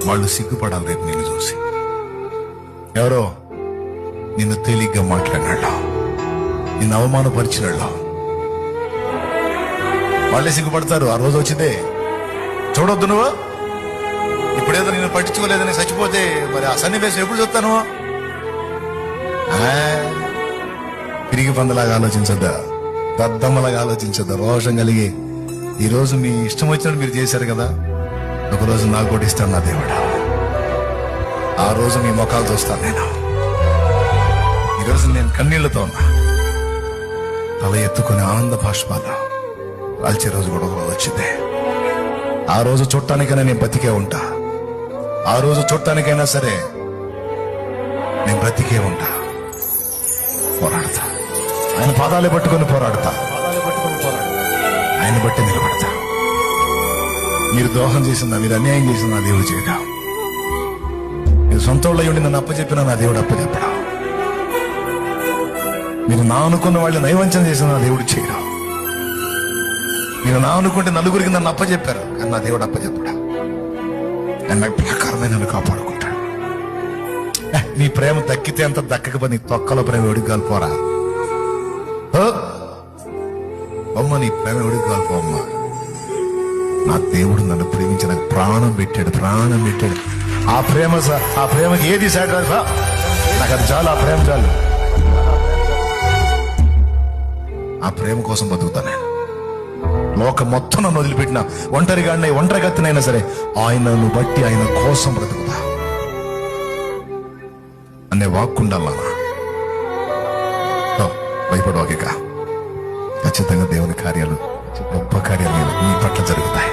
వాళ్ళు సిగ్గుపడాలి రేపు నిన్ను చూసి. ఎవరో నిన్ను తేలిగ్గా మాట్లాడినాళ్ళ, నిన్ను అవమానపరిచినాళ్ళ, వాళ్ళే సిగ్గుపడతారు. ఆ రోజు వచ్చిందే చూడొద్దు నువ్వు. ఇప్పుడేదో నేను పట్టించుకోలేదని చచ్చిపోతే మరి ఆ సన్నివేశం ఎప్పుడు చూస్తాను? తిరిగి పందలాగా ఆలోచించద్దా, దద్దమ్మలాగా ఆలోచించద్దా. రోషం కలిగి ఈరోజు మీ ఇష్టం వచ్చినట్టు మీరు చేశారు కదా, ఒకరోజు నాకు కూడా ఇస్తాను నా దేవుడు. ఆ రోజు మీ ముఖాలు చూస్తాను నేను. ఈరోజు నేను కన్నీళ్లతో ఉన్నా, తల ఎత్తుకుని ఆనంద బాష్పాలు రాల్చే రోజు కూడా ఒక రోజు వచ్చింది. ఆ రోజు చూడటానికైనా నేను బతికే ఉంటా. ఆ రోజు చూడటానికైనా సరే నేను బ్రతికే ఉంటా. పోరాడతా, ఆయన పాదాలు పట్టుకొని పోరాడతా, ఆయన బట్టి నిలబడతా. మీరు ద్రోహం చేసిందా, మీరు అన్యాయం చేసిందా దేవుడు చేయడా. మీరు సొంత వాళ్ళు ఉండి నన్ను అప్పచెప్పినా నా దేవుడు అప్పచెప్పడా. మీరు నా అనుకున్న వాళ్ళు నైవంచన చేసిన నా దేవుడు చేయడా. మీరు నా అనుకుంటే నలుగురికి నన్ను అప్పచెప్పారు, కానీ నా దేవుడు అప్పచెప్పడా. ఆయన ప్రకారమే నన్ను కాపాడుకుంటాడు. నీ ప్రేమ దక్కితే అంత దక్కకపోతే నీ తొక్కల ప్రేమ ఎవడికి పోరా అమ్మ. నీ ప్రేమ ఎవడికి కాల్పో అమ్మ. నా దేవుడు నన్ను ప్రేమించి నాకు ప్రాణం పెట్టాడు, ప్రాణం పెట్టాడు. ఆ ప్రేమకి ఏది సాటి నాకు అది చాలు. ఆ ప్రేమ చాలు. ఆ ప్రేమ కోసం బతుకుతా నేను. లోకం మొత్తం నన్ను వదిలిపెట్టిన ఒంటరిగాడినై ఒంటరిగత్తినైనా సరే ఆయనను బట్టి ఆయన కోసం బ్రతుకుతా అనే వాక్కుండాలన్నా. భయపడవాక ఖచ్చితంగా దేవుని కార్యాలు, గొప్ప కార్యాలు నీ పట్ల జరుగుతాయి.